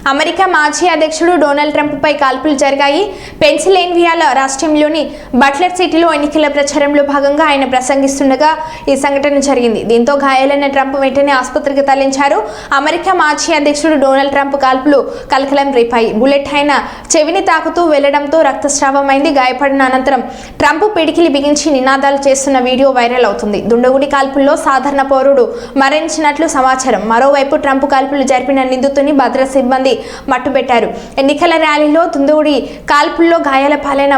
America మాజీ అధ్యక్షుడు Donald Trump పై కాల్పులు జరిగాయి. పెన్సిల్వేనియా రాష్ట్రంలోని బట్లర్ సిటీలో ఎన్నికల ప్రచారంలో భాగంగా ఆయన ప్రసంగిస్తుండగా ఈ సంఘటన జరిగింది. దీంతో గాయాలైన ట్రంప్ వెంటనే ఆసుపత్రికి తరలించారు. అమెరికా మాజీ అధ్యక్షుడు డొనాల్డ్ ట్రంప్ కాల్పులు కలకలం రేపాయి. బుల్లెట్ ఆయన చెవిని తాకుతూ వెళ్లడంతో రక్తస్రావమైంది. గాయపడిన అనంతరం ట్రంప్ పిడికిలి బిగించి నినాదాలు చేస్తున్న వీడియో వైరల్ అవుతుంది. దుండగుడి కాల్పుల్లో సాధారణ పౌరుడు మరణించినట్లు సమాచారం. మరోవైపు ట్రంప్ కాల్పులు జరిపిన నిందితుని భద్రతా సిబ్బంది మట్టుబెట్టారు. ఎన్నికల ర్యాలీలో దుండగుడి కాల్పుల్లో గాయాల పాలైన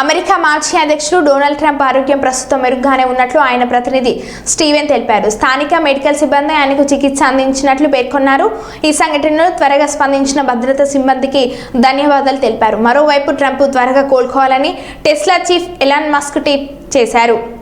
అమెరికా మాజీ అధ్యక్షుడు డొనాల్డ్ ట్రంప్ ఆరోగ్యం ప్రస్తుతం మెరుగ్గానే ఉన్నట్లు ఆయన ప్రతినిధి స్టీవెన్ తెలిపారు. స్థానిక మెడికల్ సిబ్బంది ఆయనకు చికిత్స అందించినట్లు పేర్కొన్నారు. ఈ సంఘటనలో త్వరగా స్పందించిన భద్రతా సిబ్బందికి ధన్యవాదాలు తెలిపారు. మరోవైపు ట్రంప్ త్వరగా కోలుకోవాలని Tesla chief Elon Musk tweet చేశారు.